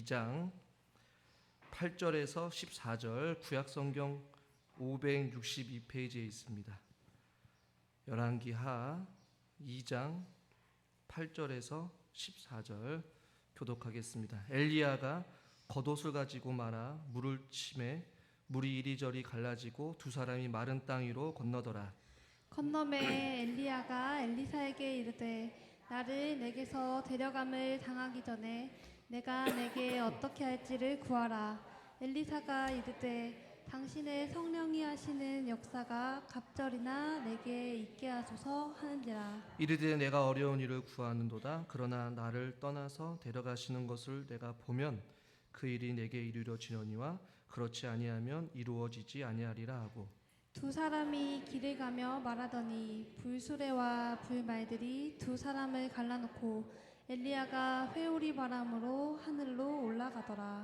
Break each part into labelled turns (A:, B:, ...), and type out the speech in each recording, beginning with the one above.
A: 2장 8절에서 14절 구약성경 562페이지에 있습니다. 열왕기하 2장 8절에서 14절 교독하겠습니다. 엘리야가 겉옷을 가지고 말아 물을 치매 물이 이리저리 갈라지고 두 사람이 마른 땅 위로 건너더라.
B: 건너매 엘리야가 엘리사에게 이르되 나를 내게서 데려감을 당하기 전에 내가 내게 어떻게 할지를 구하라. 엘리사가 이르되 당신의 성령이 하시는 역사가 갑절이나 내게 있게 하소서 하는지라.
A: 이르되 내가 어려운 일을 구하는도다. 그러나 나를 떠나서 데려가시는 것을 내가 보면 그 일이 내게 이루어지려니와 그렇지 아니하면 이루어지지 아니하리라 하고
B: 두 사람이 길을 가며 말하더니 불수레와 불말들이 두 사람을 갈라놓고 엘리야가 회오리 바람으로 하늘로 올라가더라.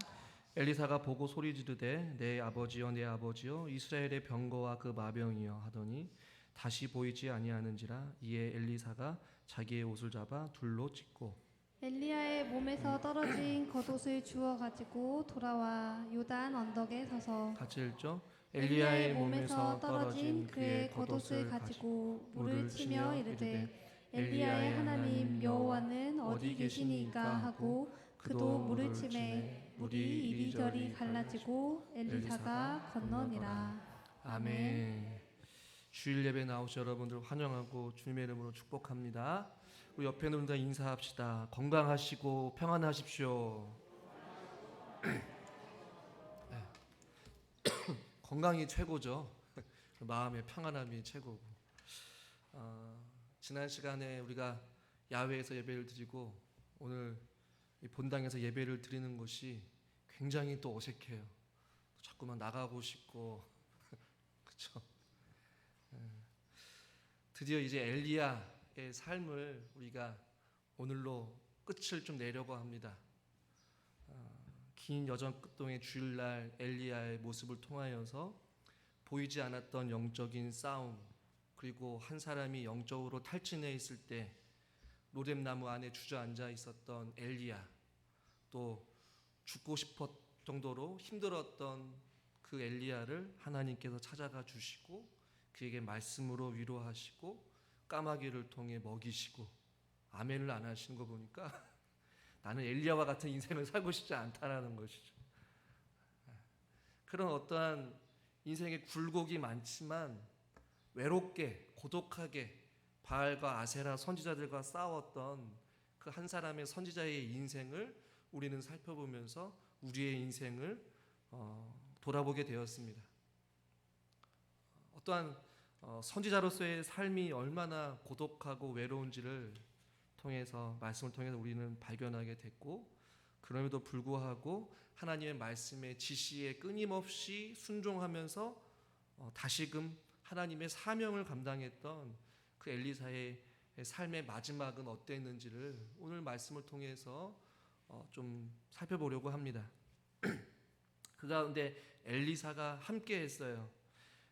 A: 엘리사가 보고 소리 지르되 내 아버지여 내 아버지여 이스라엘의 병거와 그 마병이여 하더니 다시 보이지 아니하는지라. 이에 엘리사가 자기의 옷을 잡아 둘로 찢고
B: 엘리야의 몸에서 떨어진 겉옷을 주워 가지고 돌아와 요단 언덕에 서서
A: 같이 읽죠. 엘리야의 몸에서 떨어진
B: 그의 겉옷을 가지고 물을 치며 이르되 엘리야의 하나님 여호와는 어디 계시니까 하고 그도 물을 치매 물이 이리저리 갈라지고 엘리사가 건너니라.
A: 아멘. 주일 예배 나오신 여러분들 환영하고 주님의 이름으로 축복합니다. 우리 옆에 있는 분들 인사합시다. 건강하시고 평안하십시오. 건강이 최고죠. 마음의 평안함이 최고고. 지난 시간에 우리가 야외에서 예배를 드리고 오늘 이 본당에서 예배를 드리는 것이 굉장히 또 어색해요. 자꾸만 나가고 싶고 그렇죠. 드디어 이제 엘리야의 삶을 우리가 오늘로 끝을 좀 내려고 합니다. 긴 여정 끝동의 주일날 엘리야의 모습을 통하여서 보이지 않았던 영적인 싸움, 그리고 한 사람이 영적으로 탈진해 있을 때 로뎀나무 안에 주저앉아 있었던 엘리야, 또 죽고 싶을 정도로 힘들었던 그 엘리야를 하나님께서 찾아가 주시고 그에게 말씀으로 위로하시고 까마귀를 통해 먹이시고 아멘을 안 하시는 거 보니까 나는 엘리야와 같은 인생을 살고 싶지 않다라는 것이죠. 그런 어떠한 인생의 굴곡이 많지만 외롭게 고독하게 바알과 아세라 선지자들과 싸웠던 그 한 사람의 선지자의 인생을 우리는 살펴보면서 우리의 인생을 돌아보게 되었습니다. 어떠한 선지자로서의 삶이 얼마나 고독하고 외로운지를 통해서 말씀을 통해서 우리는 발견하게 됐고, 그럼에도 불구하고 하나님의 말씀의 지시에 끊임없이 순종하면서 다시금 하나님의 사명을 감당했던 그 엘리사의 삶의 마지막은 어땠는지를 오늘 말씀을 통해서 좀 살펴보려고 합니다. 그 가운데 엘리사가 함께 했어요.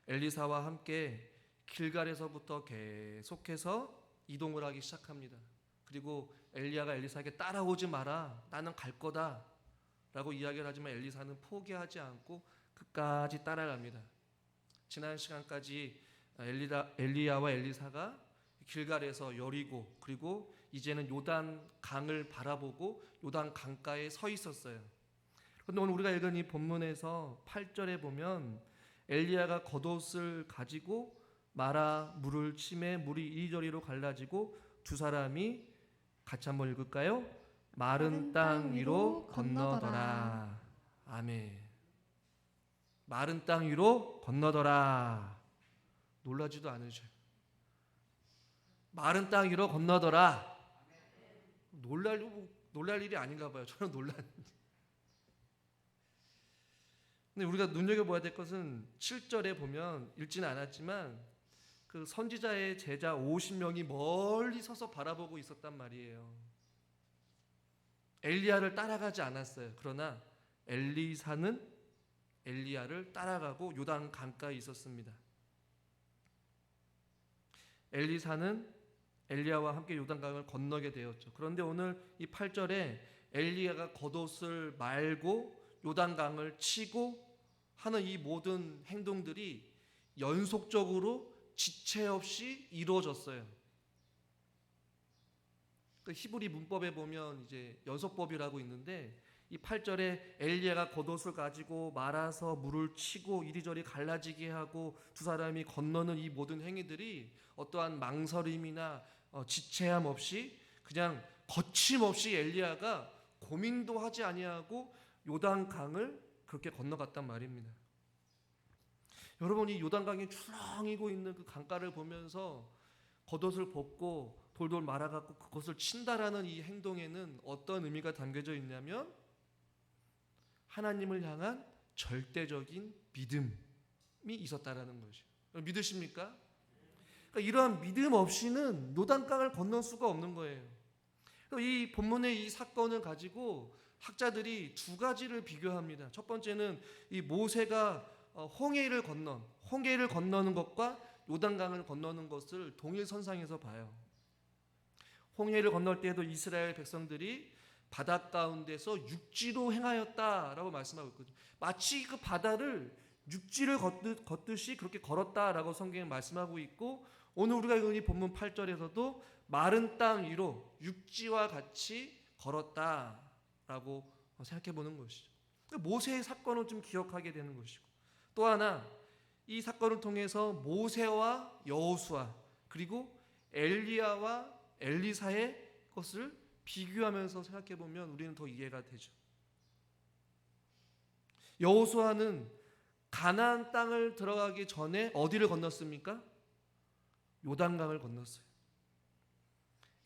A: 엘리사와 함께 길갈에서부터 계속해서 이동을 하기 시작합니다. 그리고 엘리야가 엘리사에게 따라오지 마라, 나는 갈 거다 라고 이야기를 하지만 엘리사는 포기하지 않고 끝까지 따라갑니다. 지난 시간까지 엘리야와 엘리사가 길갈에서 여리고, 그리고 이제는 요단 강을 바라보고 요단 강가에 서 있었어요. 그런데 오늘 우리가 읽은 이 본문에서 8절에 보면 엘리야가 겉옷을 가지고 마라 물을 치매 물이 이리저리로 갈라지고 두 사람이 같이 한번 읽을까요? 마른 땅 위로 건너더라. 아멘. 마른 땅 위로 건너더라. 놀라지도 않으셔요. 마른 땅 위로 건너더라. 놀랄 일이 아닌가 봐요. 저는 근데 우리가 눈여겨봐야 될 것은 7절에 보면 읽지는 않았지만 그 선지자의 제자 50명이 멀리 서서 바라보고 있었단 말이에요. 엘리야를 따라가지 않았어요. 그러나 엘리사는 엘리야를 따라가고 요단 강가에 있었습니다. 엘리사는 엘리야와 함께 요단강을 건너게 되었죠. 그런데 오늘 이 8절에 엘리야가 겉옷을 말고 요단강을 치고 하는 이 모든 행동들이 연속적으로 지체 없이 이루어졌어요. 그 히브리 문법에 보면 이제 연속법이라고 있는데, 이 8절에 엘리야가 겉옷을 가지고 말아서 물을 치고 이리저리 갈라지게 하고 두 사람이 건너는 이 모든 행위들이 어떠한 망설임이나 지체함 없이 그냥 거침없이 엘리야가 고민도 하지 아니하고 요단강을 그렇게 건너갔단 말입니다. 여러분, 이 요단강이 출렁이고 있는 그 강가를 보면서 겉옷을 벗고 돌돌 말아갖고 그것을 친다라는 이 행동에는 어떤 의미가 담겨져 있냐면 하나님을 향한 절대적인 믿음이 있었다라는 것이에요. 믿으십니까? 그러니까 이러한 믿음 없이는 요단강을 건널 수가 없는 거예요. 이 본문의 이 사건을 가지고 학자들이 두 가지를 비교합니다. 첫 번째는 이 모세가 홍해를 건너는 것과 요단강을 건너는 것을 동일선상에서 봐요. 홍해를 건널 때에도 이스라엘 백성들이 바다 가운데서 육지로 행하였다라고 말씀하고 있거든요. 마치 그 바다를 육지를 걷듯이 그렇게 걸었다라고 성경에 말씀하고 있고, 오늘 우리가 읽은 이 본문 8절에서도 마른 땅 위로 육지와 같이 걸었다라고 생각해 보는 것이죠. 모세의 사건을 좀 기억하게 되는 것이고, 또 하나 이 사건을 통해서 모세와 여호수아 그리고 엘리야와 엘리사의 것을 비교하면서 생각해 보면 우리는 더 이해가 되죠. 여호수아는 가나안 땅을 들어가기 전에 어디를 건넜습니까? 요단강을 건넜어요.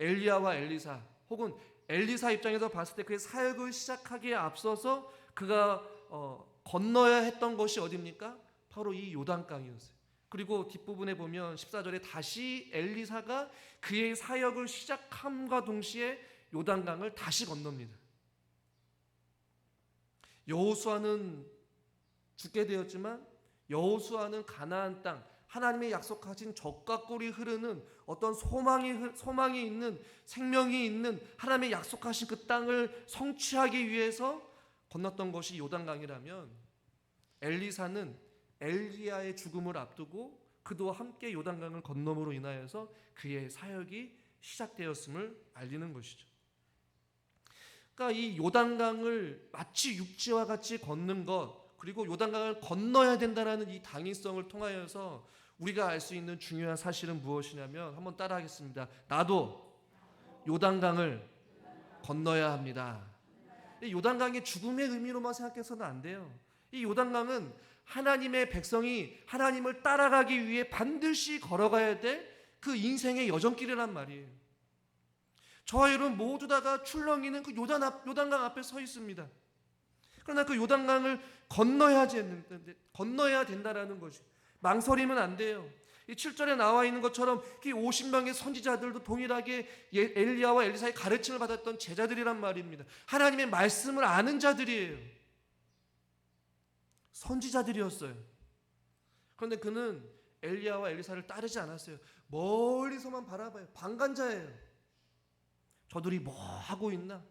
A: 엘리야와 엘리사, 혹은 엘리사 입장에서 봤을 때 그의 사역을 시작하기에 앞서서 그가 건너야 했던 것이 어디입니까? 바로 이 요단강이었어요. 그리고 뒷부분에 보면 14절에 다시 엘리사가 그의 사역을 시작함과 동시에 요단강을 다시 건넙니다. 여호수아는 죽게 되었지만 여호수아는 가나안 땅, 하나님의 약속하신 젖과 꿀이 흐르는 어떤 소망이 있는, 생명이 있는 하나님의 약속하신 그 땅을 성취하기 위해서 건넜던 것이 요단강이라면, 엘리사는 엘리야의 죽음을 앞두고 그도 함께 요단강을 건너므로 인하여서 그의 사역이 시작되었음을 알리는 것이죠. 그러니까 이 요단강을 마치 육지와 같이 걷는 것, 그리고 요단강을 건너야 된다라는 이 당위성을 통하여서 우리가 알 수 있는 중요한 사실은 무엇이냐면, 한번 따라하겠습니다. 나도 요단강을 건너야 합니다. 이 요단강의 죽음의 의미로만 생각해서는 안 돼요. 이 요단강은 하나님의 백성이 하나님을 따라가기 위해 반드시 걸어가야 될 그 인생의 여정길이란 말이에요. 저와 여러분 모두 다가 출렁이는 그 요단강 앞에 서 있습니다. 그러나 그 요단강을 건너야 된다라는 것이, 망설이면 안 돼요. 이 7절에 나와 있는 것처럼 이 50명의 선지자들도 동일하게 엘리야와 엘리사의 가르침을 받았던 제자들이란 말입니다. 하나님의 말씀을 아는 자들이에요. 선지자들이었어요. 그런데 그는 엘리야와 엘리사를 따르지 않았어요. 멀리서만 바라봐요. 방관자예요. 저들이 뭐 하고 있나?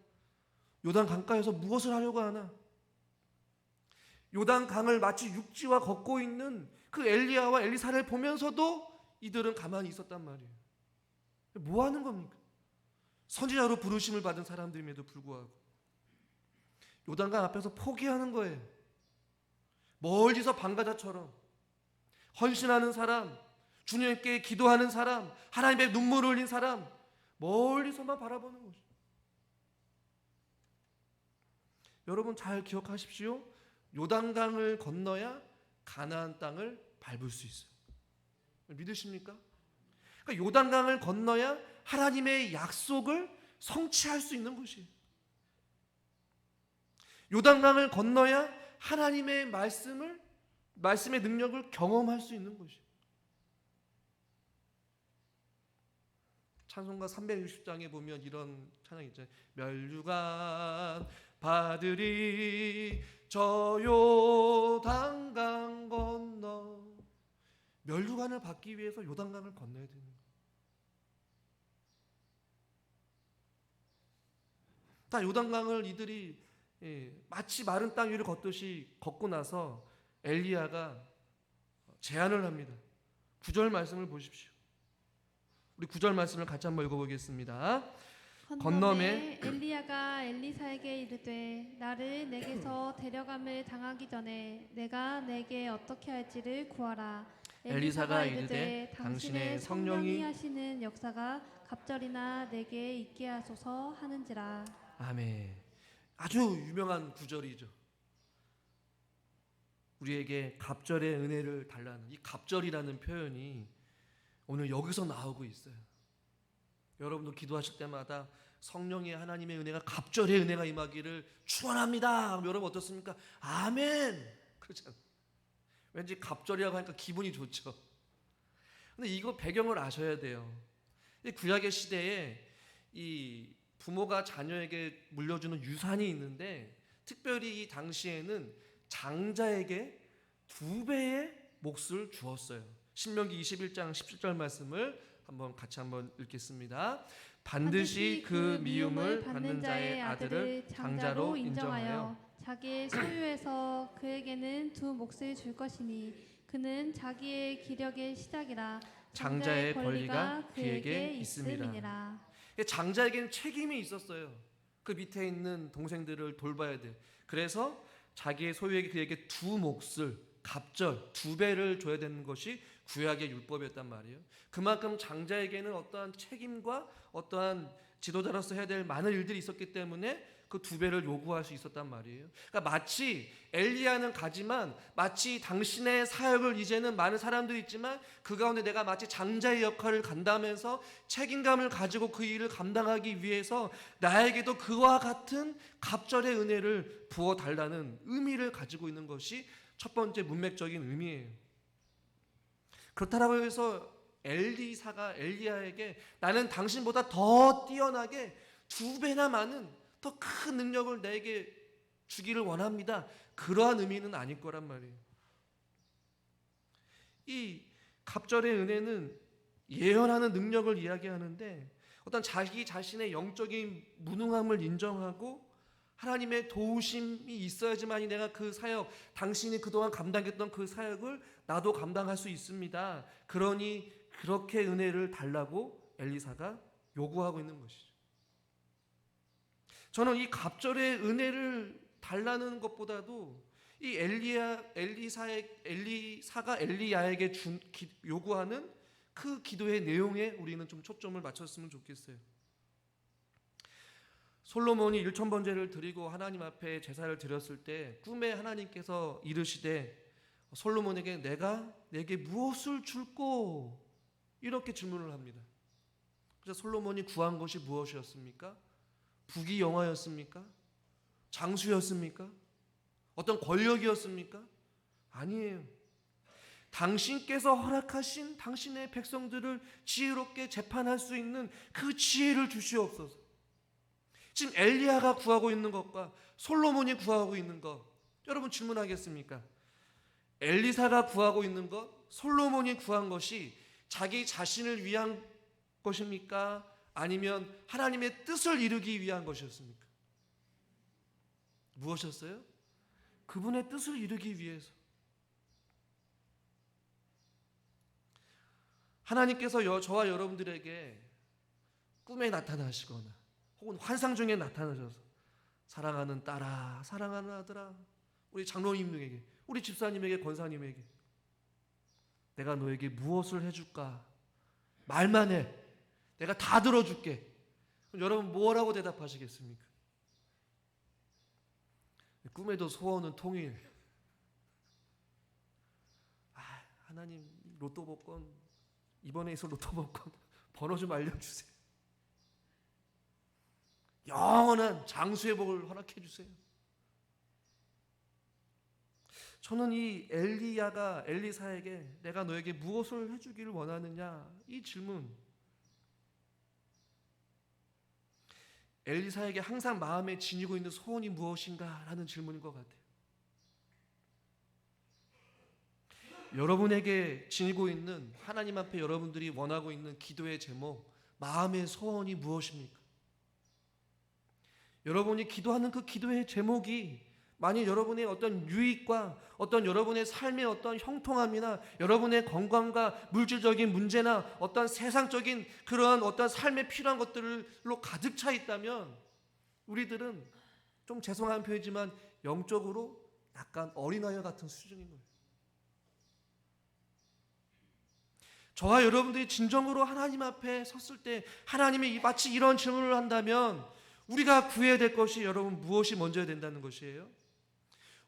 A: 요단 강가에서 무엇을 하려고 하나? 요단 강을 마치 육지와 걷고 있는 그 엘리야와 엘리사를 보면서도 이들은 가만히 있었단 말이에요. 뭐 하는 겁니까? 선지자로 부르심을 받은 사람들임에도 불구하고 요단강 앞에서 포기하는 거예요. 멀리서 방가자처럼 헌신하는 사람, 주님께 기도하는 사람, 하나님의 눈물을 흘린 사람, 멀리서만 바라보는 거죠. 여러분 잘 기억하십시오. 요단강을 건너야 가나안 땅을 밟을 수 있어요. 믿으십니까? 그러니까 요단강을 건너야 하나님의 약속을 성취할 수 있는 것이에요. 요단강을 건너야 하나님의 말씀의 능력을 경험할 수 있는 것이에요. 찬송가 360장에 보면 이런 찬양이 있잖아요. 멸류관 받으리 저 요단강 건너. 멸류관을 받기 위해서 요단강을 건너야 되는 거예요. 다 요단강을 이들이 마치 마른 땅 위를 걷듯이 걷고 나서 엘리야가 제안을 합니다. 9절 말씀을 보십시오. 우리 9절 말씀을 같이 한번 읽어보겠습니다. 건너매
B: 엘리야가 엘리사에게 이르되 나를 내게서 데려감을 당하기 전에 내가 내게 어떻게 할지를 구하라.
A: 엘리사가 이르되 당신의 성령이
B: 하시는 역사가 갑절이나 내게 있게 하소서 하는지라.
A: 아멘. 아주 유명한 구절이죠. 우리에게 갑절의 은혜를 달라는 이 갑절이라는 표현이 오늘 여기서 나오고 있어요. 여러분도 기도하실 때마다 성령의 하나님의 은혜가 갑절의 은혜가 임하기를 축원합니다. 여러분 어떻습니까? 아멘. 그렇잖아요. 왠지 갑절이라고 하니까 기분이 좋죠. 근데 이거 배경을 아셔야 돼요. 이 구약의 시대에 이 부모가 자녀에게 물려주는 유산이 있는데 특별히 이 당시에는 장자에게 2배의 몫을 주었어요. 신명기 21장 17절 말씀을 같이 한번 읽겠습니다. 반드시 그 미움을 받는 자의 아들을 장자로 인정하여
B: 자기의 소유에서 그에게는 2 몫을 줄 것이니 그는 자기의 기력의 시작이라.
A: 장자의 권리가 그에게 있음이라. 장자에게는 책임이 있었어요. 그 밑에 있는 동생들을 돌봐야 돼. 그래서 자기의 소유에게 그에게 2 몫을 갑절 2배를 줘야 되는 것이 구약의 율법이었단 말이에요. 그만큼 장자에게는 어떠한 책임과 어떠한 지도자로서 해야 될 많은 일들이 있었기 때문에 그 2배를 요구할 수 있었단 말이에요. 그러니까 마치 엘리야는 가지만 마치 당신의 사역을 이제는 많은 사람들이 있지만 그 가운데 내가 마치 장자의 역할을 감당하면서 책임감을 가지고 그 일을 감당하기 위해서 나에게도 그와 같은 갑절의 은혜를 부어달라는 의미를 가지고 있는 것이 첫 번째 문맥적인 의미예요. 그렇다고 해서 엘리사가 엘리야에게 나는 당신보다 더 뛰어나게 2배나 많은 더 큰 능력을 내게 주기를 원합니다. 그러한 의미는 아닐 거란 말이에요. 이 갑절의 은혜는 예언하는 능력을 이야기하는데 어떤 자기 자신의 영적인 무능함을 인정하고 하나님의 도우심이 있어야지만이 내가 그 사역, 당신이 그동안 감당했던 그 사역을 나도 감당할 수 있습니다. 그러니 그렇게 은혜를 달라고 엘리사가 요구하고 있는 것이죠. 저는 이 갑절의 은혜를 달라는 것보다도 이 엘리사가 엘리야에게 요구하는 그 기도의 내용에 우리는 좀 초점을 맞췄으면 좋겠어요. 솔로몬이 1,000번제를 드리고 하나님 앞에 제사를 드렸을 때 꿈에 하나님께서 이르시되 솔로몬에게 내가 내게 무엇을 줄꼬? 이렇게 질문을 합니다. 그래서 솔로몬이 구한 것이 무엇이었습니까? 부귀 영화였습니까? 장수였습니까? 어떤 권력이었습니까? 아니에요. 당신께서 허락하신 당신의 백성들을 지혜롭게 재판할 수 있는 그 지혜를 주시옵소서. 지금 엘리야가 구하고 있는 것과 솔로몬이 구하고 있는 것, 여러분 질문하겠습니까? 엘리사가 구하고 있는 것, 솔로몬이 구한 것이 자기 자신을 위한 것입니까? 아니면 하나님의 뜻을 이루기 위한 것이었습니까? 무엇이었어요? 그분의 뜻을 이루기 위해서. 하나님께서 저와 여러분들에게 꿈에 나타나시거나 혹은 환상 중에 나타나셔서 사랑하는 딸아, 사랑하는 아들아, 우리 장로님에게, 우리 집사님에게, 권사님에게 내가 너에게 무엇을 해줄까? 말만 해. 내가 다 들어줄게. 그럼 여러분 뭐라고 대답하시겠습니까? 꿈에도 소원은 통일. 하나님 로또 복권 이번에 있어 로또 복권 번호 좀 알려주세요. 영원한 장수의 복을 허락해 주세요. 저는 이 엘리야가 엘리사에게 내가 너에게 무엇을 해주기를 원하느냐 이 질문, 엘리사에게 항상 마음에 지니고 있는 소원이 무엇인가 라는 질문인 것 같아요. 여러분에게 지니고 있는 하나님 앞에 여러분들이 원하고 있는 기도의 제목, 마음의 소원이 무엇입니까? 여러분이 기도하는 그 기도의 제목이 만일 여러분의 어떤 유익과 어떤 여러분의 삶의 어떤 형통함이나 여러분의 건강과 물질적인 문제나 어떤 세상적인 그러한 어떤 삶에 필요한 것들로 가득 차 있다면 우리들은 좀 죄송한 표현이지만 영적으로 약간 어린아이 같은 수준인 거예요. 저와 여러분들이 진정으로 하나님 앞에 섰을 때 하나님이 마치 이런 질문을 한다면 우리가 구해야 될 것이 여러분 무엇이 먼저야 된다는 것이에요?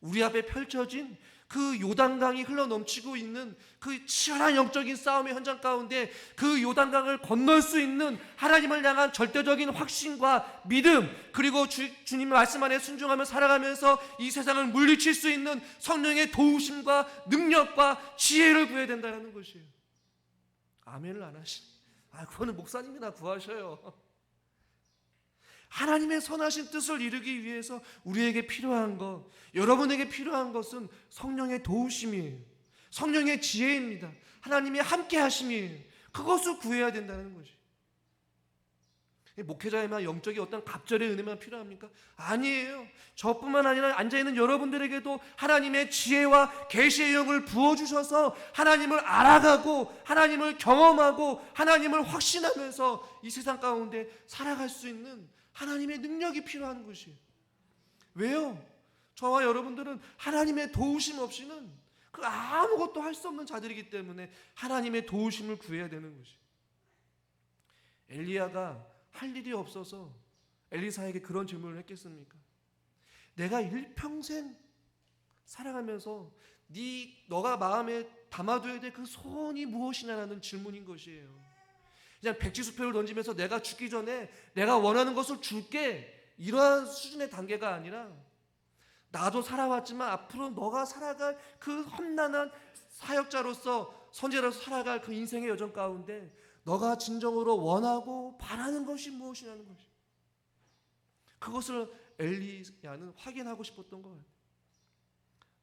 A: 우리 앞에 펼쳐진 그 요단강이 흘러넘치고 있는 그 치열한 영적인 싸움의 현장 가운데 그 요단강을 건널 수 있는 하나님을 향한 절대적인 확신과 믿음, 그리고 주님의 말씀 안에 순종하며 살아가면서 이 세상을 물리칠 수 있는 성령의 도우심과 능력과 지혜를 구해야 된다는 것이에요. 아멘을 안 하시네. 그거는 목사님이나 구하셔요. 하나님의 선하신 뜻을 이루기 위해서 우리에게 필요한 것, 여러분에게 필요한 것은 성령의 도우심이에요. 성령의 지혜입니다. 하나님의 함께 하심이에요. 그것을 구해야 된다는 것이. 목회자에만 영적인 어떤 갑절의 은혜만 필요합니까? 아니에요. 저뿐만 아니라 앉아있는 여러분들에게도 하나님의 지혜와 계시의 영을 부어주셔서 하나님을 알아가고 하나님을 경험하고 하나님을 확신하면서 이 세상 가운데 살아갈 수 있는 하나님의 능력이 필요한 것이에요. 왜요? 저와 여러분들은 하나님의 도우심 없이는 그 아무것도 할 수 없는 자들이기 때문에 하나님의 도우심을 구해야 되는 것이에요. 엘리야가 할 일이 없어서 엘리사에게 그런 질문을 했겠습니까? 내가 일평생 살아가면서 너가 마음에 담아둬야 될 그 소원이 무엇이냐라는 질문인 것이에요. 그냥 백지수표를 던지면서 내가 죽기 전에 내가 원하는 것을 줄게, 이러한 수준의 단계가 아니라 나도 살아왔지만 앞으로 너가 살아갈 그 험난한 사역자로서 선지자로서 살아갈 그 인생의 여정 가운데 너가 진정으로 원하고 바라는 것이 무엇이냐는 것이, 그것을 엘리야는 확인하고 싶었던 것 같아요.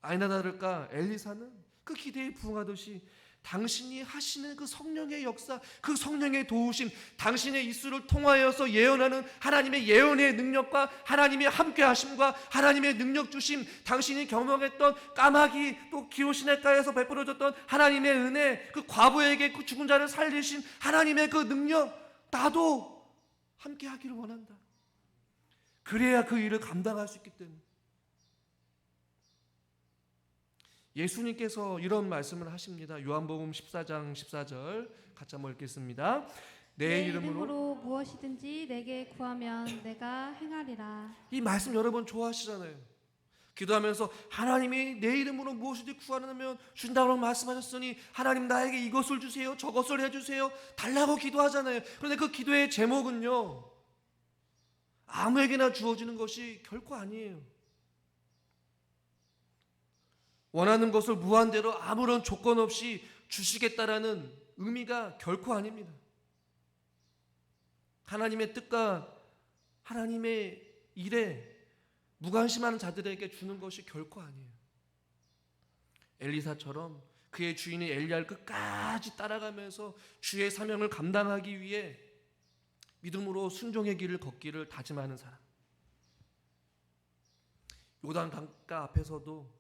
A: 아니나 다를까 엘리사는 그 기대에 부응하듯이 당신이 하시는 그 성령의 역사, 그 성령의 도우심, 당신의 입술을 통하여서 예언하는 하나님의 예언의 능력과 하나님의 함께 하심과 하나님의 능력 주심, 당신이 경험했던 까마귀 또 기호시내가에서 베풀어졌던 하나님의 은혜, 그 과부에게 그 죽은 자를 살리신 하나님의 그 능력, 나도 함께 하기를 원한다. 그래야 그 일을 감당할 수 있기 때문에. 예수님께서 이런 말씀을 하십니다. 요한복음 14장 14절 같이 한번 읽겠습니다. 내 이름으로
B: 무엇이든지 내게 구하면 내가 행하리라.
A: 이 말씀 여러분 좋아하시잖아요. 기도하면서 하나님이 내 이름으로 무엇이든지 구하면 준다고 말씀하셨으니 하나님 나에게 이것을 주세요, 저것을 해주세요 달라고 기도하잖아요. 그런데 그 기도의 제목은요, 아무에게나 주어지는 것이 결코 아니에요. 원하는 것을 무한대로 아무런 조건 없이 주시겠다라는 의미가 결코 아닙니다. 하나님의 뜻과 하나님의 일에 무관심하는 자들에게 주는 것이 결코 아니에요. 엘리사처럼 그의 주인이 엘리야를 끝까지 따라가면서 주의 사명을 감당하기 위해 믿음으로 순종의 길을 걷기를 다짐하는 사람. 요단 강가 앞에서도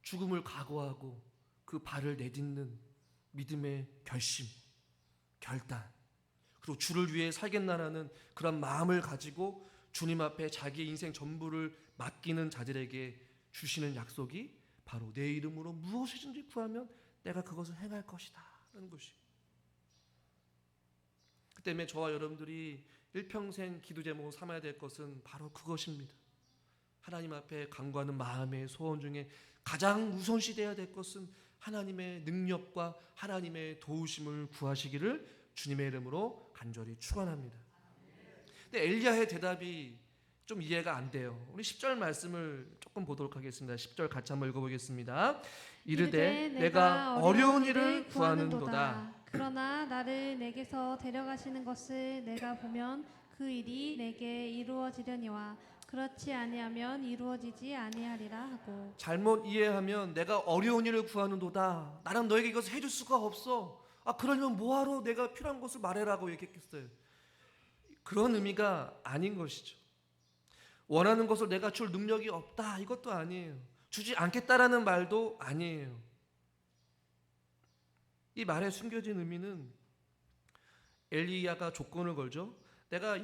A: 죽음을 각오하고 그 발을 내딛는 믿음의 결심, 결단, 그리고 주를 위해 살겠나라는 그런 마음을 가지고 주님 앞에 자기의 인생 전부를 맡기는 자들에게 주시는 약속이 바로 내 이름으로 무엇이든지 구하면 내가 그것을 행할 것이다 라는 것이. 그 때문에 저와 여러분들이 일평생 기도 제목으로 삼아야 될 것은 바로 그것입니다. 하나님 앞에 간구하는 마음의 소원 중에 가장 우선시돼야 될 것은 하나님의 능력과 하나님의 도우심을 구하시기를 주님의 이름으로 간절히 축원합니다. 근데 엘리야의 대답이 좀 이해가 안 돼요. 우리 10절 말씀을 조금 보도록 하겠습니다. 10절 같이 한번 읽어보겠습니다. 이르되 내가 어려운 일을 구하는도다.
B: 그러나 나를 내게서 데려가시는 것을 내가 보면 그 일이 내게 이루어지려니와 그렇지 아니하면 이루어지지 아니하리라 하고. 잘못 이해하면 내가 어려운 일을 구하는도다. 나는 너에게 이것을 해줄 수가 없어. 그러려면 뭐하러 내가 필요한 것을 말해라고 얘기했겠어요.
A: 그런 의미가 아닌 것이죠. 원하는 것을 내가 줄 능력이 없다 이것도 아니에요. 주지 않겠다라는 말도 아니에요. 이 말에 숨겨진 의미는 엘리야가 조건을 걸죠. 내가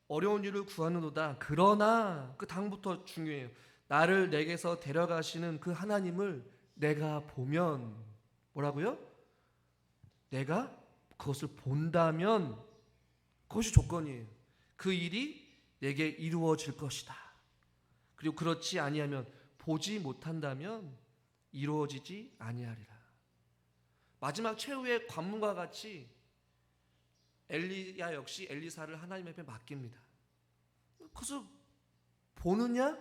A: 어려운 일을 구하는도다. 그러나 그 다음부터 중요해요. 나를 내게서 데려가시는 그 하나님을 내가 보면 뭐라고요? 내가 그것을 본다면 그것이 조건이에요. 그 일이 내게 이루어질 것이다. 그리고 그렇지 아니하면 보지 못한다면 이루어지지 아니하리라. 마지막 최후의 관문과 같이 엘리야 역시 엘리사를 하나님 앞에 맡깁니다. 그것을 보느냐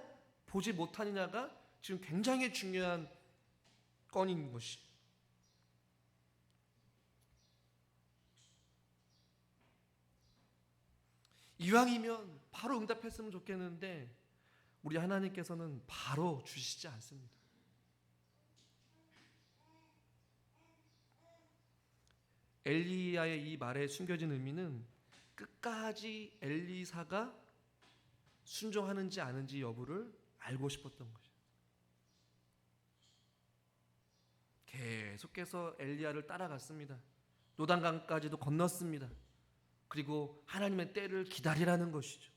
A: 보지 못하느냐가 지금 굉장히 중요한 건인 것이. 이왕이면 바로 응답했으면 좋겠는데 우리 하나님께서는 바로 주시지 않습니다. 엘리야의 이 말에 숨겨진 의미는 끝까지 엘리사가 순종하는지 아는지 여부를 알고 싶었던 거죠. 계속해서 엘리야를 따라갔습니다. 요단강까지도 건넜습니다. 그리고 하나님의 때를 기다리라는 것이죠.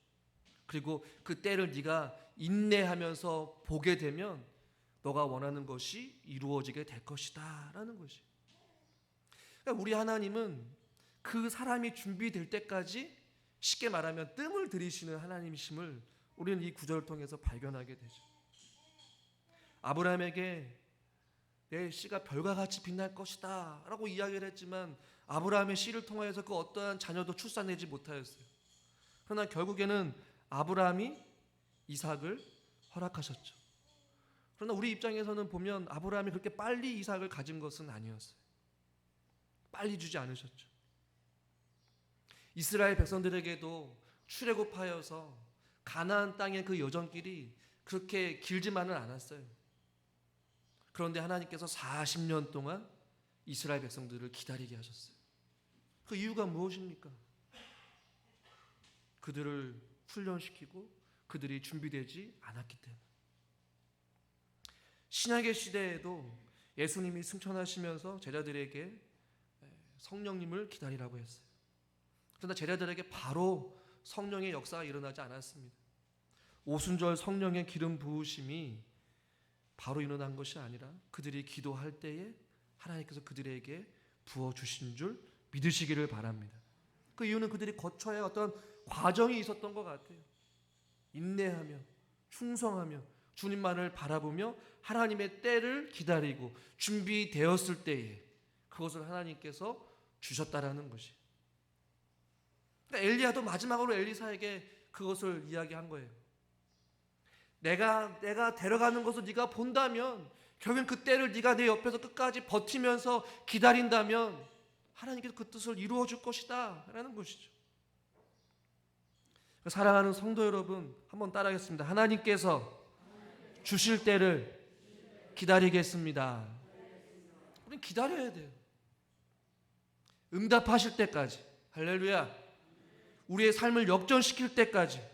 A: 그리고 그 때를 네가 인내하면서 보게 되면 너가 원하는 것이 이루어지게 될 것이다 라는 것이. 그러니까 우리 하나님은 그 사람이 준비될 때까지 쉽게 말하면 뜸을 들이시는 하나님이심을 우리는 이 구절을 통해서 발견하게 되죠. 아브라함에게 내 씨가 별과 같이 빛날 것이다 라고 이야기를 했지만 아브라함의 씨를 통하여서 그 어떠한 자녀도 출산내지 못하였어요. 그러나 결국에는 아브라함이 이삭을 허락하셨죠. 그러나 우리 입장에서는 보면 아브라함이 그렇게 빨리 이삭을 가진 것은 아니었어요. 빨리 주지 않으셨죠. 이스라엘 백성들에게도 출애굽하여서 가나안 땅의 그 여정길이 그렇게 길지만은 않았어요. 그런데 하나님께서 40년 동안 이스라엘 백성들을 기다리게 하셨어요. 그 이유가 무엇입니까? 그들을 훈련시키고 그들이 준비되지 않았기 때문에. 신약의 시대에도 예수님이 승천하시면서 제자들에게 성령님을 기다리라고 했어요. 그러나 제자들에게 바로 성령의 역사가 일어나지 않았습니다. 오순절 성령의 기름 부으심이 바로 일어난 것이 아니라 그들이 기도할 때에 하나님께서 그들에게 부어주신 줄 믿으시기를 바랍니다. 그 이유는 그들이 거쳐야 어떤 과정이 있었던 것 같아요. 인내하며 충성하며 주님만을 바라보며 하나님의 때를 기다리고 준비되었을 때에 그것을 하나님께서 주셨다라는 것이. 그러니까 엘리야도 마지막으로 엘리사에게 그것을 이야기한 거예요. 내가 데려가는 것을 네가 본다면 결국엔 그 때를 네가 내 옆에서 끝까지 버티면서 기다린다면 하나님께서 그 뜻을 이루어 줄 것이다 라는 것이죠. 사랑하는 성도 여러분, 한번 따라하겠습니다. 하나님께서 주실 때를 기다리겠습니다. 우리는 기다려야 돼요. 응답하실 때까지. 할렐루야. 우리의 삶을 역전시킬 때까지,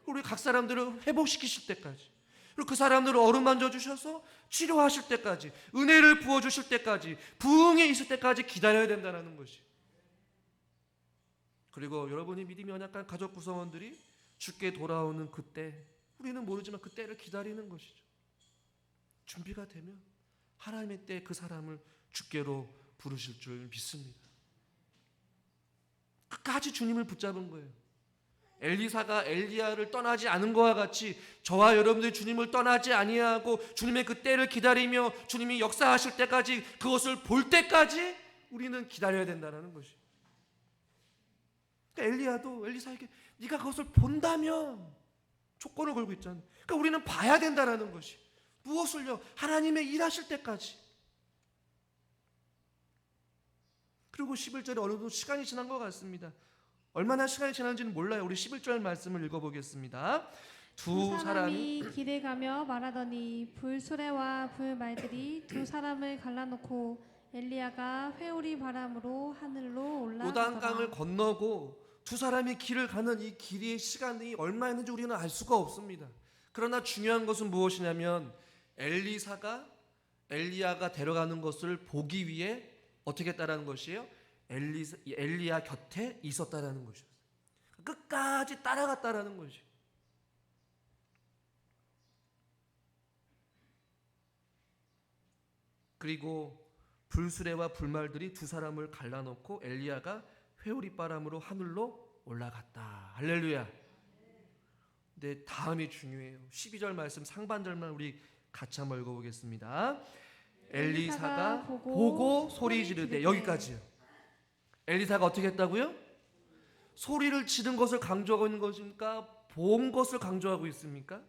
A: 우리 각 사람들을 회복시키실 때까지, 그리고 그 사람들을 어루만져 주셔서 치료하실 때까지, 은혜를 부어주실 때까지, 부흥이 있을 때까지 기다려야 된다는 것이. 그리고 여러분이 믿음이 연약한 가족 구성원들이 주께 돌아오는 그때, 우리는 모르지만 그 때를 기다리는 것이죠. 준비가 되면 하나님의 때 그 사람을 주께로 부르실 줄 믿습니다. 끝까지 주님을 붙잡은 거예요. 엘리사가 엘리야를 떠나지 않은 것과 같이 저와 여러분들이 주님을 떠나지 아니하고 주님의 그 때를 기다리며 주님이 역사하실 때까지, 그것을 볼 때까지 우리는 기다려야 된다는 것이. 그러니까 엘리야도 엘리사에게 네가 그것을 본다면 조건을 걸고 있잖아요. 그러니까 우리는 봐야 된다는 것이. 무엇을요? 하나님의 일하실 때까지. 그리고 11절에 어느 정도 시간이 지난 것 같습니다. 얼마나 시간이 지났는지는 몰라요. 우리 11절 말씀을 읽어보겠습니다. 두 사람이
B: 길에 가며 말하더니 불수레와 불말들이 두 사람을 갈라놓고 엘리야가 회오리 바람으로 하늘로 올라가더라.
A: 요단강을 건너고 두 사람이 길을 가는 이 길이의 시간이 얼마였는지 우리는 알 수가 없습니다. 그러나 중요한 것은 무엇이냐면 엘리사가 엘리야가 데려가는 것을 보기 위해 어떻게 했다라는 것이에요? 엘리야 곁에 있었다라는 것이었어요. 끝까지 따라갔다라는 것이에요. 그리고 불수레와 불말들이 두 사람을 갈라놓고 엘리야가 회오리 바람으로 하늘로 올라갔다. 할렐루야. 근데 다음이 중요해요. 12절 말씀 상반절만 우리 같이 한번 읽어보겠습니다. 엘리사가 보고 소리 지르되, 여기까지요. 엘리사가 어떻게 했다고요? 소리를 지른 것을 강조하고 있는 것입니까? 본 것을 강조하고 있습니까?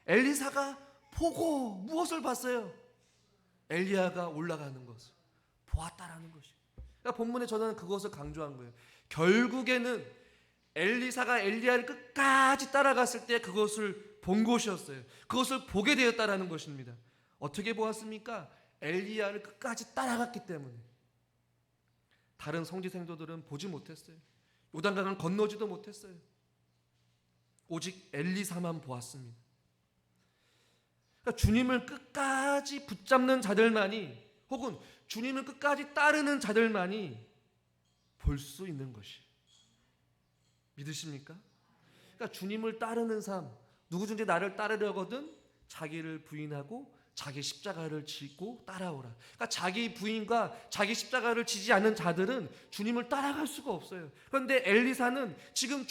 A: 엘리사가 보고 무엇을 봤어요? 엘리야가 올라가는 것을 보았다라는 것이에요. 그러니까 본문에 저는 그것을 강조한 거예요. 결국에는 엘리사가 엘리야를 끝까지 따라갔을 때 그것을 본 것이었어요. 그것을 보게 되었다라는 것입니다. 어떻게 보았습니까? 엘리야를 끝까지 따라갔기 때문에. 다른 성지 생도들은 보지 못했어요. 요단강을 건너지도 못했어요. 오직 엘리사만 보았습니다. 그러니까 주님을 끝까지 붙잡는 자들만이, 혹은 주님을 끝까지 따르는 자들만이 볼 수 있는 것이, 믿으십니까? 그러니까 주님을 따르는 삶, 누구든지 나를 따르려거든 자기를 부인하고 자기 십자가를 지고 따라오라. 그러니까 자기 부인과 자기 십자가를 지지 않는 자들은 주님을 따라갈 수가 없어요. 그런데 엘리사는 지금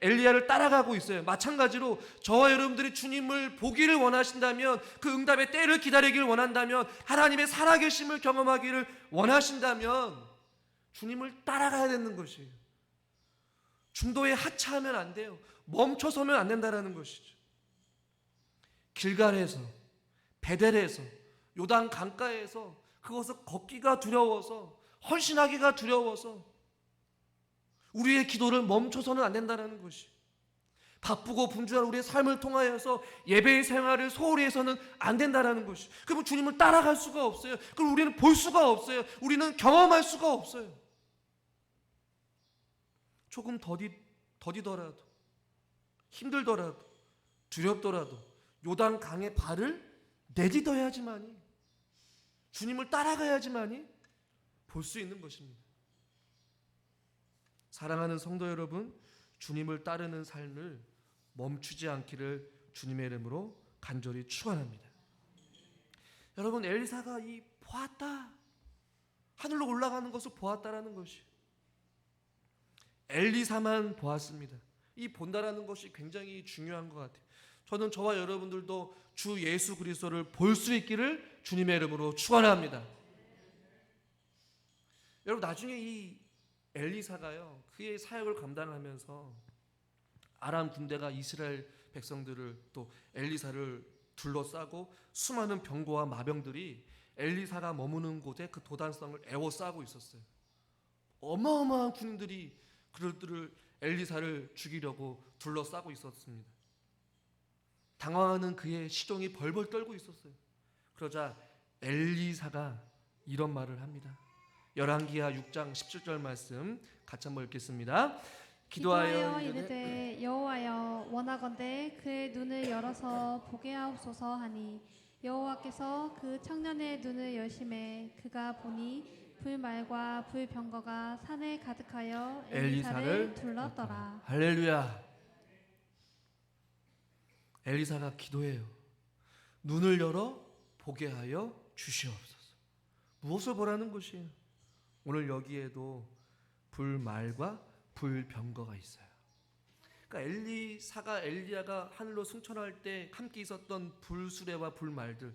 A: 엘리야를 따라가고 있어요. 마찬가지로 저와 여러분들이 주님을 보기를 원하신다면, 그 응답의 때를 기다리기를 원한다면, 하나님의 살아계심을 경험하기를 원하신다면 주님을 따라가야 되는 것이에요. 중도에 하차하면 안 돼요. 멈춰서면 안 된다는 것이죠. 길갈에서, 베델에서, 요단 강가에서 그것을 걷기가 두려워서, 헌신하기가 두려워서 우리의 기도를 멈춰서는 안 된다는 것이, 바쁘고 분주한 우리의 삶을 통하여서 예배의 생활을 소홀히 해서는 안 된다는 것이. 그러면 주님을 따라갈 수가 없어요. 그럼 우리는 볼 수가 없어요. 우리는 경험할 수가 없어요. 조금 더디더라도, 힘들더라도, 두렵더라도 요단 강에 발을 내딛어야지만이, 주님을 따라가야지만이 볼 수 있는 것입니다. 사랑하는 성도 여러분, 주님을 따르는 삶을 멈추지 않기를 주님의 이름으로 간절히 축원합니다. 여러분, 엘리사가 이 보았다, 하늘로 올라가는 것을 보았다라는 것이, 엘리사만 보았습니다. 이 본다라는 것이 굉장히 중요한 것 같아요. 저는 저와 여러분들도 주 예수 그리스도를 볼 수 있기를 주님의 이름으로 축원합니다. 여러분, 나중에 이 엘리사가요, 그의 사역을 감당하면서 아람 군대가 이스라엘 백성들을, 또 엘리사를 둘러싸고 수많은 병거와 마병들이 엘리사가 머무는 곳에 그 도단성을 에워싸고 있었어요. 어마어마한 군인들이 그들을, 엘리사를 죽이려고 둘러싸고 있었습니다. 당황하는 그의 시종이 벌벌 떨고 있었어요. 그러자 엘리사가 이런 말을 합니다. 열왕기하 6장 17절 말씀 같이 한번 읽겠습니다.
B: 기도하여 이르되 여호와여, 원하건대 그의 눈을 열어서 보게 하옵소서 하니, 여호와께서 그 청년의 눈을 여심해 그가 보니 불말과 불병거가 산에 가득하여 엘리사를 둘렀더라.
A: 할렐루야. 엘리사가 기도해요. 눈을 열어 보게 하여 주시옵소서. 무엇을 보라는 것이에요? 오늘 여기에도 불말과 불병거가 있어요. 그러니까 엘리사가, 엘리야가 하늘로 승천할 때 함께 있었던 불수레와 불말들,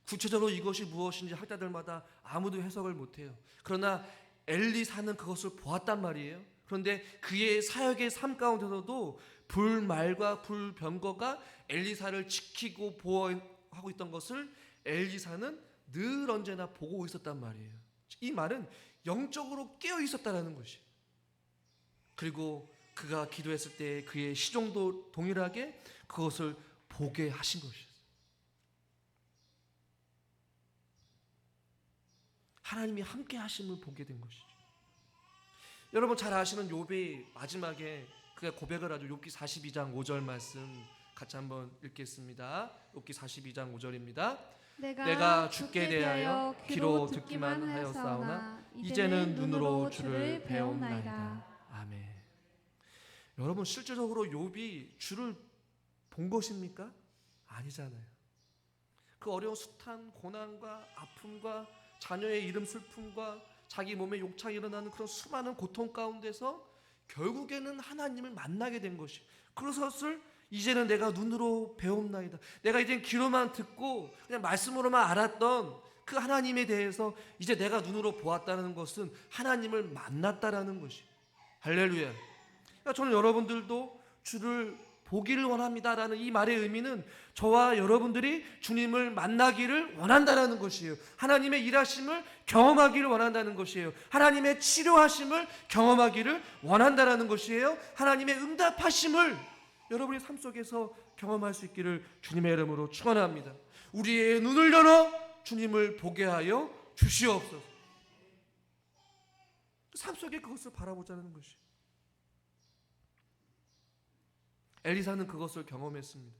A: 구체적으로 이것이 무엇인지 학자들마다 아무도 해석을 못해요. 그러나 엘리사는 그것을 보았단 말이에요. 그런데 그의 사역의 삶 가운데서도 불말과 불병거가 엘리사를 지키고 보호하고 있던 것을 엘리사는 늘 언제나 보고 있었단 말이에요. 이 말은 영적으로 깨어 있었다는 것이. 그리고 그가 기도했을 때 그의 시종도 동일하게 그것을 보게 하신 것이었어요. 하나님이 함께 하심을 보게 된 것이죠. 여러분 잘 아시는 욥이 마지막에 그가 고백을 하죠. 욥기 42장 5절 말씀 같이 한번 읽겠습니다. 욥기 42장 5절입니다. 내가 주께 대하여 귀로 듣기만 하였사오나 이제는 눈으로 주를 배웠나이다. 아멘. 여러분 실제적으로 욥이 주를 본 것입니까? 아니잖아요. 그 어려운 숱한 고난과 아픔과 자녀의 이름 슬픔과 자기 몸에 욕창이 일어나는 그런 수많은 고통 가운데서 결국에는 하나님을 만나게 된 것이, 그것을 이제는 내가 눈으로 배움나이다. 내가 이젠 귀로만 듣고 그냥 말씀으로만 알았던 그 하나님에 대해서 이제 내가 눈으로 보았다는 것은 하나님을 만났다라는 것이. 할렐루야. 그러니까 저는 여러분들도 주를 보기를 원합니다라는 이 말의 의미는 저와 여러분들이 주님을 만나기를 원한다는 것이에요. 하나님의 일하심을 경험하기를 원한다는 것이에요. 하나님의 치료하심을 경험하기를 원한다는 것이에요. 하나님의 응답하심을 여러분의 삶 속에서 경험할 수 있기를 주님의 이름으로 축원합니다. 우리의 눈을 열어 주님을 보게 하여 주시옵소서. 삶 속에 그것을 바라보자는 것이. 엘리사는 그것을 경험했습니다.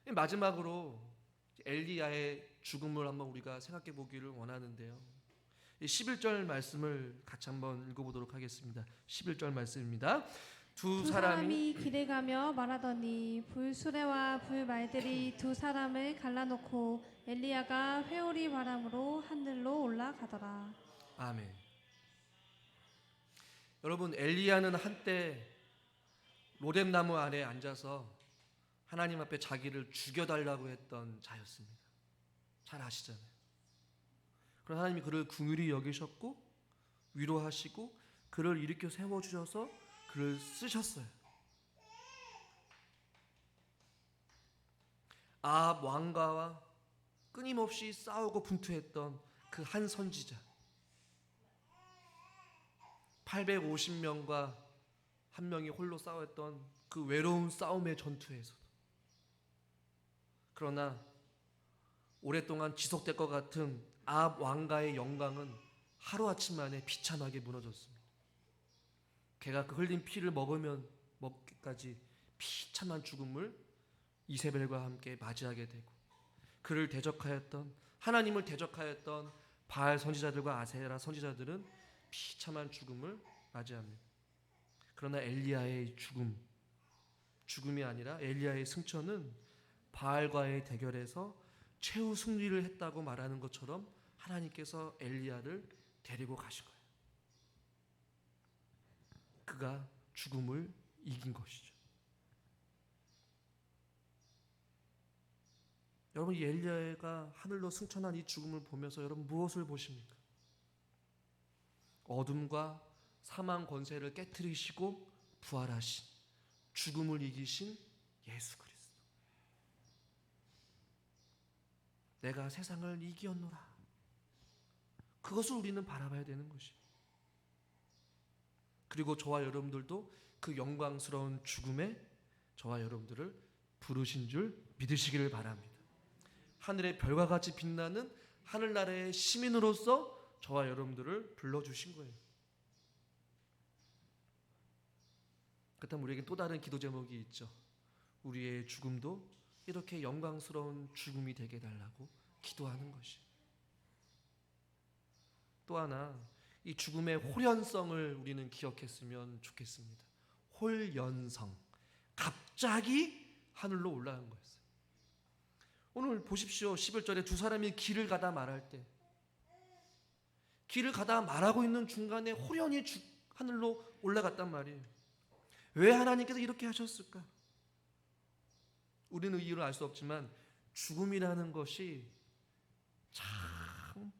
A: 마지막으로 엘리야의 죽음을 한번 우리가 생각해 보기를 원하는데요. 11절 말씀을 같이 한번 읽어보도록 하겠습니다. 11절 말씀입니다. 두 사람이
B: 길에 가며 말하더니 불수레와 불말들이 두 사람을 갈라놓고 엘리야가 회오리 바람으로 하늘로 올라가더라.
A: 아멘. 여러분 엘리야는 한때 로뎀나무 아래 앉아서 하나님 앞에 자기를 죽여달라고 했던 자였습니다. 잘 아시잖아요. 그러나 하나님이 그를 긍휼히 여기셨고 위로하시고 그를 일으켜 세워주셔서 그를 쓰셨어요. 아합 왕가와 끊임없이 싸우고 분투했던 그 한 선지자, 850명과 한 명이 홀로 싸웠던 그 외로운 싸움의 전투에서도, 그러나 오랫동안 지속될 것 같은 아합 왕가의 영광은 하루아침 만에 비참하게 무너졌습니다. 걔가 그 흘린 피를 먹기까지 비참한 죽음을 이세벨과 함께 맞이하게 되고, 그를 대적하였던, 하나님을 대적하였던 바알 선지자들과 아세라 선지자들은 비참한 죽음을 맞이합니다. 그러나 엘리야의 죽음이 아니라 엘리야의 승천은 바알과의 대결에서 최후 승리를 했다고 말하는 것처럼 하나님께서 엘리야를 데리고 가신 거예요. 그가 죽음을 이긴 것이죠. 여러분, 이 엘리야가 하늘로 승천한 이 죽음을 보면서 여러분 무엇을 보십니까? 어둠과 사망 권세를 깨트리시고 부활하신, 죽음을 이기신 예수 그리스도. 내가 세상을 이기었노라. 그것을 우리는 바라봐야 되는 것이에요. 그리고 저와 여러분들도 그 영광스러운 죽음에 저와 여러분들을 부르신 줄 믿으시기를 바랍니다. 하늘의 별과 같이 빛나는 하늘나라의 시민으로서 저와 여러분들을 불러주신 거예요. 그렇다면 우리에게 또 다른 기도 제목이 있죠. 우리의 죽음도 이렇게 영광스러운 죽음이 되게 해달라고 기도하는 것이. 또 하나, 이 죽음의 홀연성을 우리는 기억했으면 좋겠습니다. 홀연성, 갑자기 하늘로 올라간 거였어요. 오늘 보십시오. 11절에 두 사람이 길을 가다 말할 때, 길을 가다 말하고 있는 중간에 홀연히 하늘로 올라갔단 말이에요. 왜 하나님께서 이렇게 하셨을까? 우리는 이유를 알 수 없지만 죽음이라는 것이 참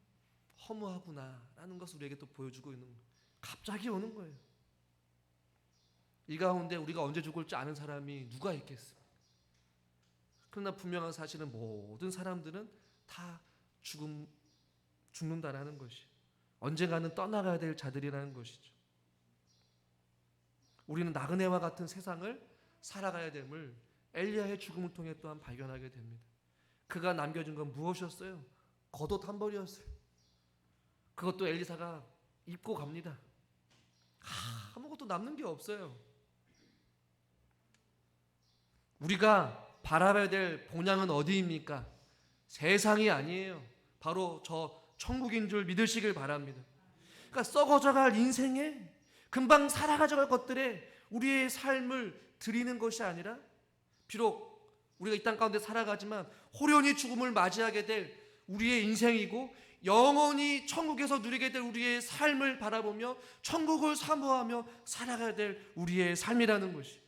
A: 허무하구나라는 것을 우리에게 또 보여주고 있는 거예요. 갑자기 오는 거예요. 이 가운데 우리가 언제 죽을지 아는 사람이 누가 있겠습니까? 그러나 분명한 사실은 모든 사람들은 다 죽는다라는 것이, 언젠가는 떠나가야 될 자들이라는 것이죠. 우리는 나그네와 같은 세상을 살아가야 됨을 엘리야의 죽음을 통해 또한 발견하게 됩니다. 그가 남겨준 건 무엇이었어요? 겉옷 한 벌이었어요. 그것도 엘리사가 입고 갑니다. 아무것도 남는 게 없어요. 우리가 바라봐야 될 본향은 어디입니까? 세상이 아니에요. 바로 저 천국인 줄 믿으시길 바랍니다. 그러니까 썩어져갈 인생에 금방 살아가져갈 것들에 우리의 삶을 드리는 것이 아니라, 비록 우리가 이 땅 가운데 살아가지만 호련히 죽음을 맞이하게 될 우리의 인생이고, 영원히 천국에서 누리게 될 우리의 삶을 바라보며 천국을 사모하며 살아가야 될 우리의 삶이라는 것이,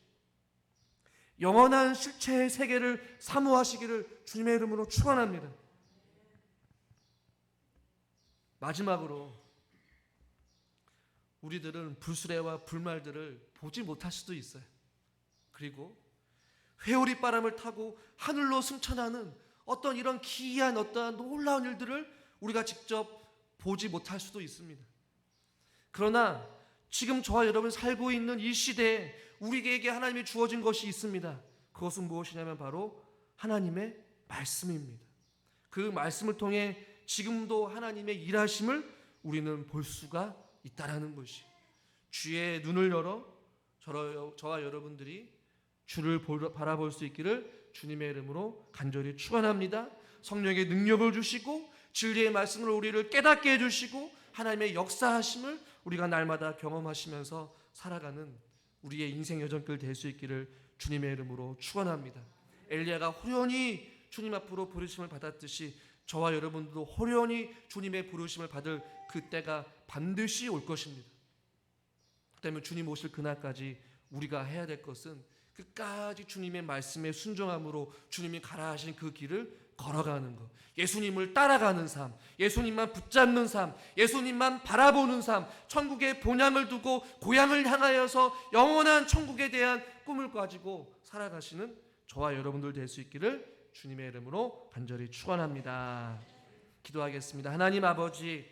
A: 영원한 실체의 세계를 사모하시기를 주님의 이름으로 축원합니다. 마지막으로 우리들은 불수레와 불말들을 보지 못할 수도 있어요. 그리고 회오리 바람을 타고 하늘로 승천하는 어떤 이런 기이한 어떠한 놀라운 일들을 우리가 직접 보지 못할 수도 있습니다. 그러나 지금 저와 여러분 살고 있는 이 시대에 우리에게 하나님이 주어진 것이 있습니다. 그것은 무엇이냐면 바로 하나님의 말씀입니다. 그 말씀을 통해 지금도 하나님의 일하심을 우리는 볼 수가 있다라는 것이, 주의 눈을 열어 저와 여러분들이 주를 바라볼 수 있기를 주님의 이름으로 간절히 축원합니다. 성령의 능력을 주시고 진리의 말씀으로 우리를 깨닫게 해주시고 하나님의 역사하심을 우리가 날마다 경험하시면서 살아가는 우리의 인생 여정길 될 수 있기를 주님의 이름으로 축원합니다. 엘리야가 호련히 주님 앞으로 부르심을 받았듯이 저와 여러분도 호련히 주님의 부르심을 받을 그때가 반드시 올 것입니다. 그렇다면 주님 오실 그날까지 우리가 해야 될 것은 끝까지 주님의 말씀에 순종함으로 주님이 가라 하신 그 길을 걸어가는 것, 예수님을 따라가는 삶, 예수님만 붙잡는 삶, 예수님만 바라보는 삶, 천국의 본향을 두고 고향을 향하여서 영원한 천국에 대한 꿈을 가지고 살아가시는 저와 여러분들 될 수 있기를 주님의 이름으로 간절히 축원합니다. 기도하겠습니다. 하나님 아버지,